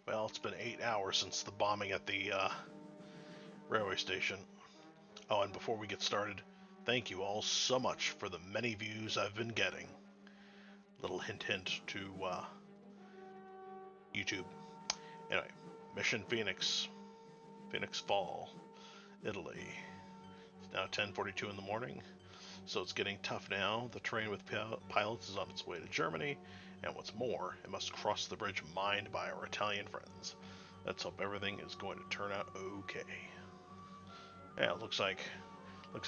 Well, it's been 8 hours since the bombing at the railway station. Oh, and before we get started, thank you all so much for the many views I've been getting. Little hint hint to YouTube. Anyway, Mission Phoenix. Phoenix Fall, Italy. It's now 10:42 in the morning, so it's getting tough now. The train with pilots is on its way to Germany, and what's more, it must cross the bridge mined by our Italian friends. Let's hope everything is going to turn out okay. Yeah, it looks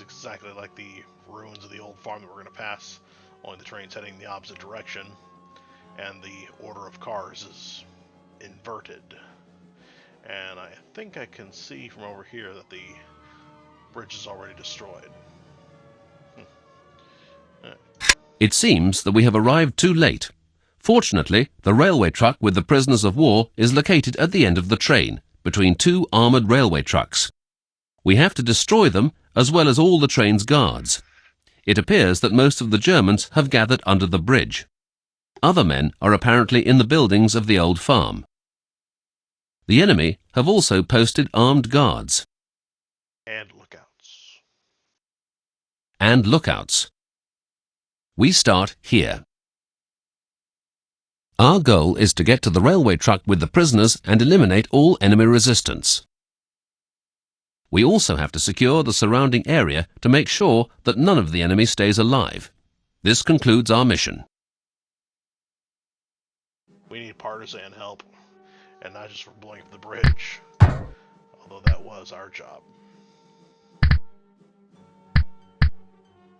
exactly like the ruins of the old farm that we're going to pass, only the train's heading the opposite direction, and the order of cars is inverted. And I think I can see from over here that the bridge is already destroyed. It seems that we have arrived too late. Fortunately, the railway truck with the prisoners of war is located at the end of the train, between two armoured railway trucks. We have to destroy them, as well as all the train's guards. It appears that most of the Germans have gathered under the bridge. Other men are apparently in the buildings of the old farm. The enemy have also posted armed guards. And lookouts. We start here. Our goal is to get to the railway truck with the prisoners and eliminate all enemy resistance. We also have to secure the surrounding area to make sure that none of the enemy stays alive. This concludes our mission. We need partisan help, and not just for blowing up the bridge, although that was our job.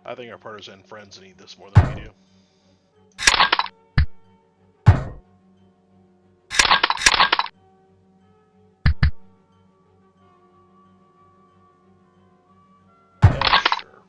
I think our partisan friends need this more than we do. Yeah, sure.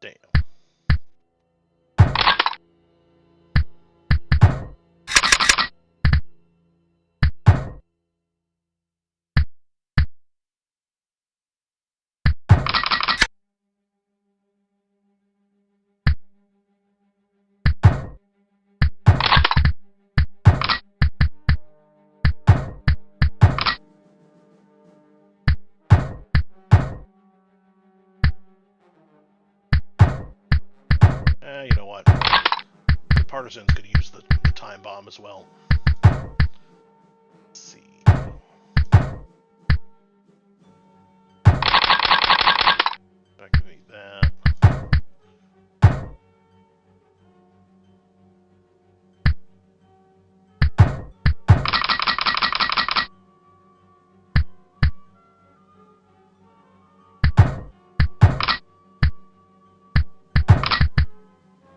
Damn. You know what? The partisans could use the time bomb as well. Let's see. Activate that.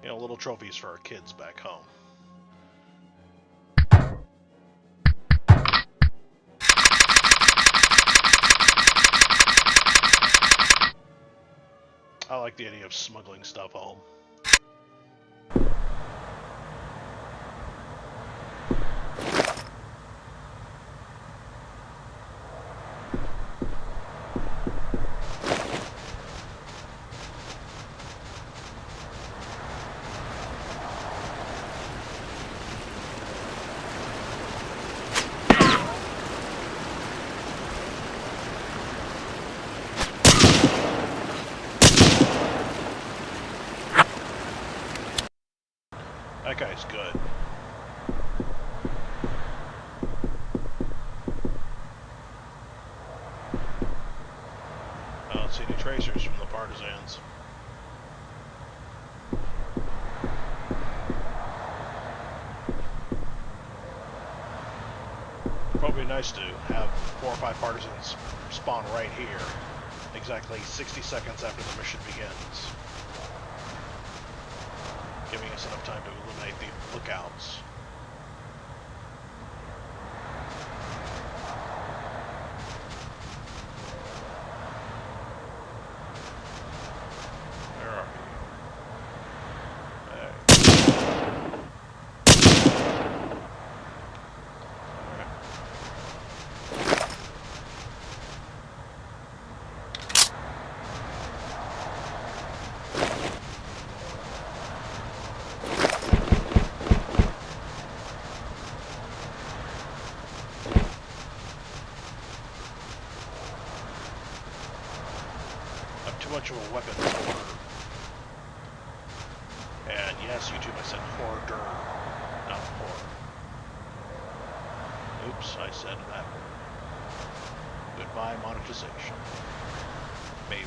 You know, little trophies for our kids back home. I like the idea of smuggling stuff home. That guy's good. I don't see any tracers from the partisans. Probably nice to have 4 or 5 partisans spawn right here, exactly 60 seconds after the mission begins, giving us enough time to eliminate the lookouts. Where are you? Too much of a weapon hoarder. And yes, YouTube, I said hoarder, not horror. Oops, I said that word. Goodbye monetization. Maybe.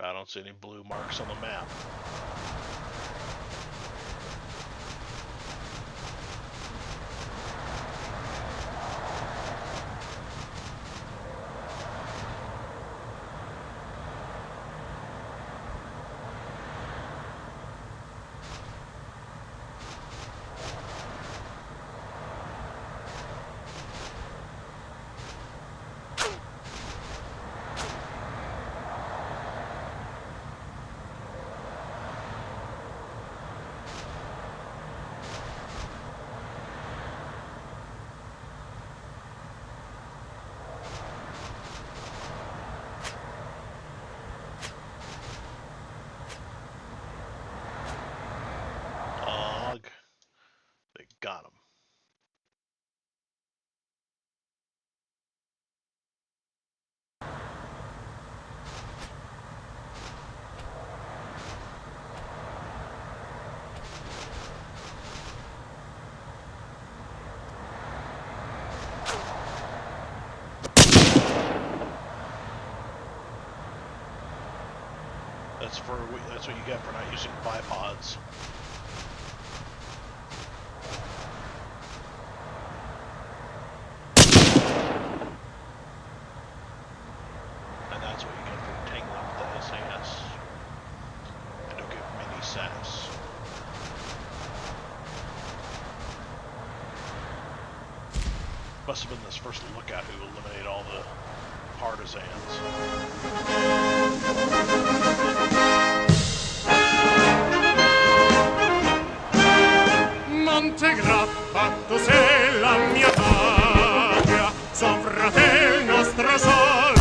I don't see any blue marks on the map. They got him. That's what you get for not using bipods. And that's what you get for tangling with the SAS. And don't get mini SAS. Must have been this first lookout who eliminated all the partisans. Montegrappa, tu sei la mia patria, sovra te il nostro sole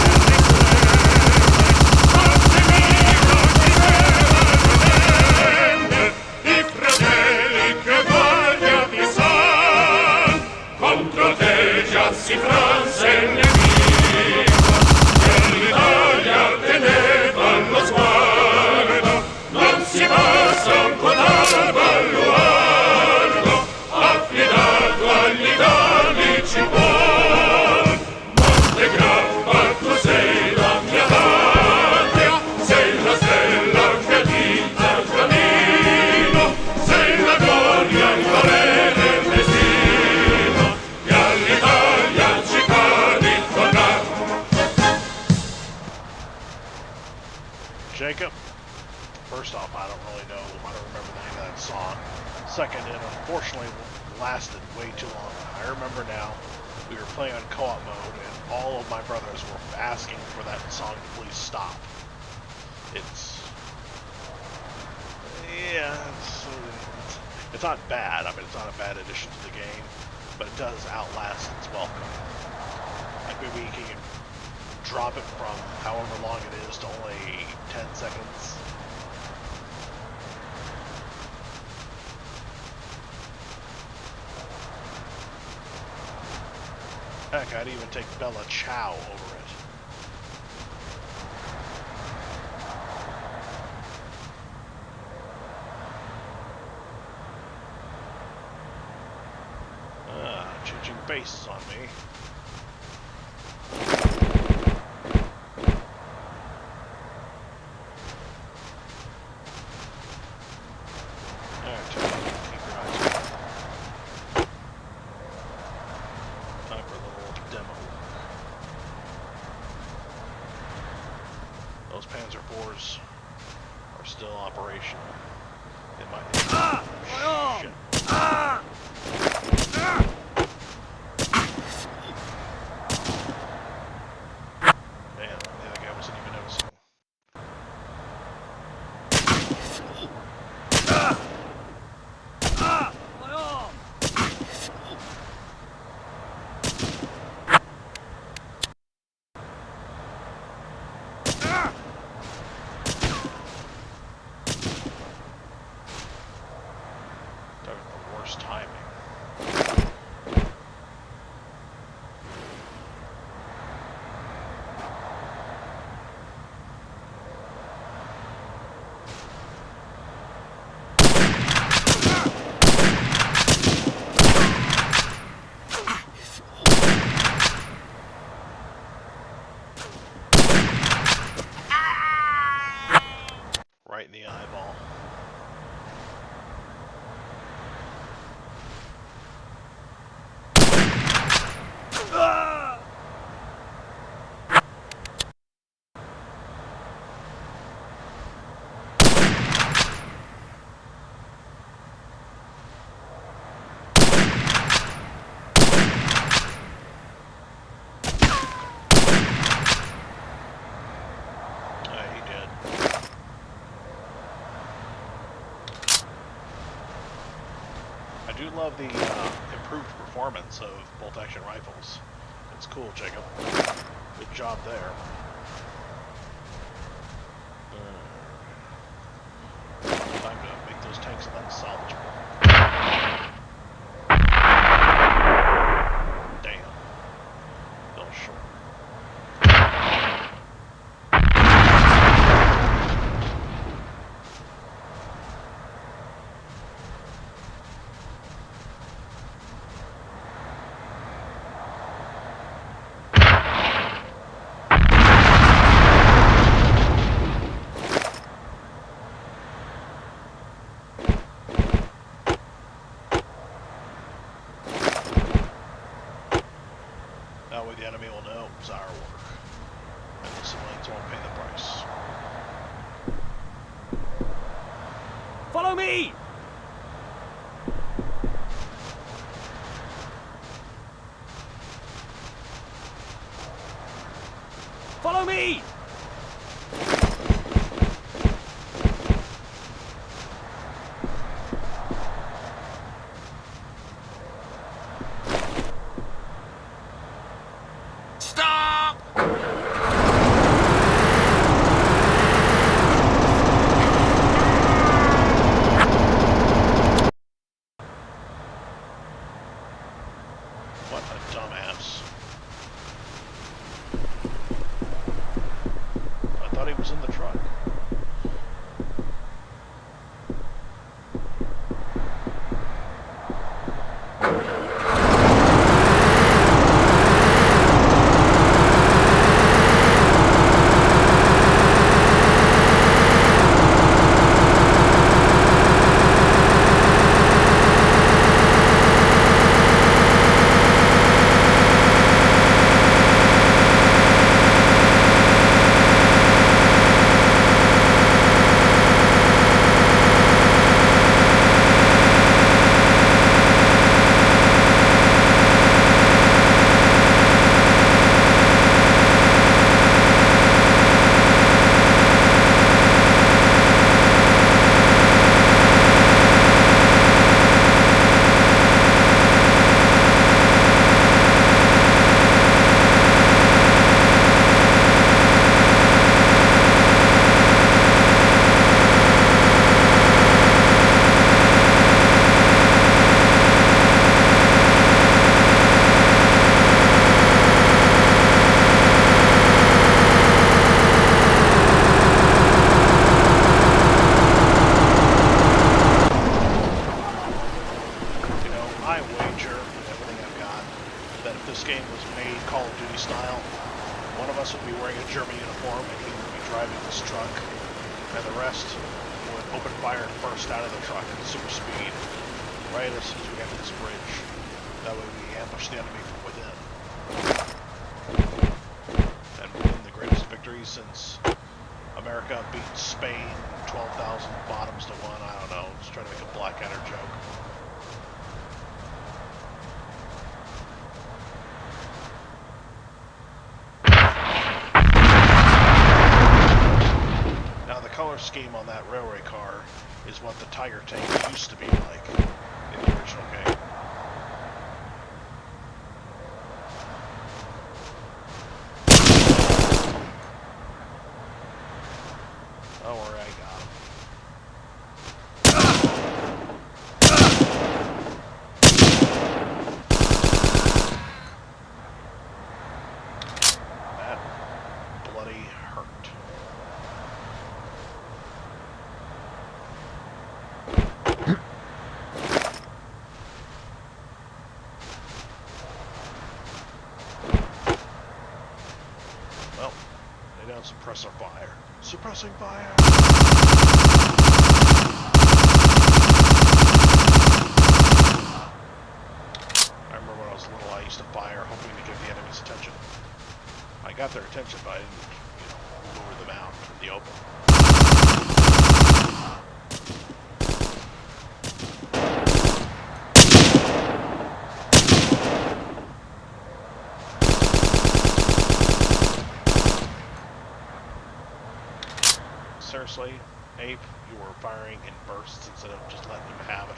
riflette. I fratelli che guardia ti san, contro te già si franse il nemico, e l'Italia teneva lo sguardo, non si passa un po' dal baluardo. Agli italici buon, Montegrappa, tu sei la mia patria, sei la stella che agita il cammino, sei la gloria, il valore del destino, e all'Italia ci fa ritornare. Jacob, first off, I don't really know, I don't remember the name of that song. Second, it unfortunately lasted way too long. I remember now, we were playing on co-op mode, and all of my brothers were asking for that song to please stop. It's not bad. I mean, it's not a bad addition to the game, but it does outlast its welcome. Like maybe you can drop it from however long it is to only 10 seconds. Heck, I'd even take Bella Ciao over it. Changing bases on me. Those Panzer IVs are still operational. They might. Shit. Man, the other guy wasn't even noticing. That was the worst timing. Right in the eyeball. He did. I do love the improved performance of bolt-action rifles. It's cool, Jacob. Good job there. Time to make those tanks unsalvageable. Damn. Fell short. That way the enemy will know it was our work, and the civilians won't pay the price. Follow me! Follow me! Stop! What a dumbass. I thought he was in the truck. us would be wearing a German uniform and he would be driving this truck, and the rest would open fire and burst out of the truck at super speed right as soon as we got to this bridge. That way we ambush the enemy from within. And win the greatest victory since America beat Spain 12,000 bottoms to 1. I don't know. Just trying to make a Blackadder joke. Now the color scheme on that railway car is what the Tiger tank used to be like in the original game. Don't worry, I got him. That bloody hurt. Well, lay down suppressor fire. Suppressing fire! I remember when I was little, I used to fire hoping to get the enemy's attention. I got their attention, but I didn't, lure them out in the open. Seriously, Ape, you were firing in bursts instead of just letting him have it.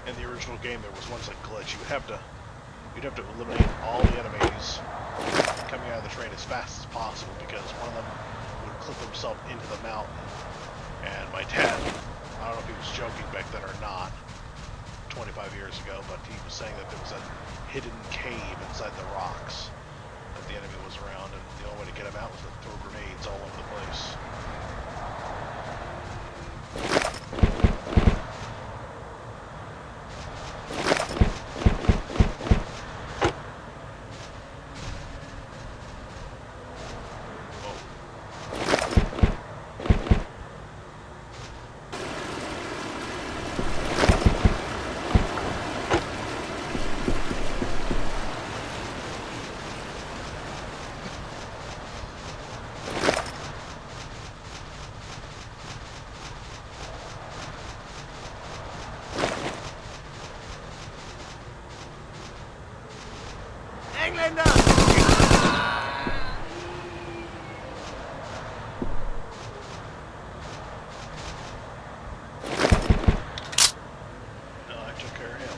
In the original game, there was once a glitch. You'd have to eliminate all the enemies coming out of the train as fast as possible because one of them would clip himself into the mountain. And my dad, I don't know if he was joking back then or not, 25 years ago, but he was saying that there was a hidden cave inside the rocks that the enemy was around, and the only way to get him out was to throw grenades all over the place. Engländer! No, I took care of him.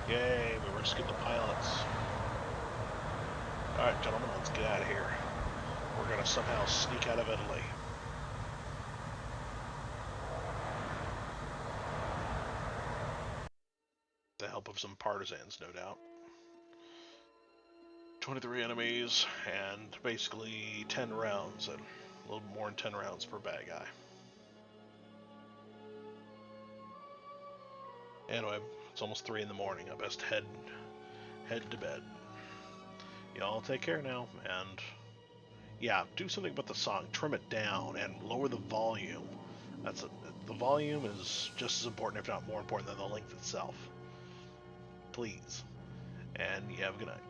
Yay, we rescued the pilots. Alright, gentlemen, let's get out of here. We're gonna somehow sneak out of Italy. With the help of some partisans, no doubt. 23 enemies, and basically 10 rounds, and a little more than 10 rounds per bad guy. Anyway, it's almost 3 in the morning. I best head to bed. Y'all take care now, and yeah, do something about the song. Trim it down and lower the volume. The volume is just as important, if not more important, than the length itself. Please. And yeah, have a good night.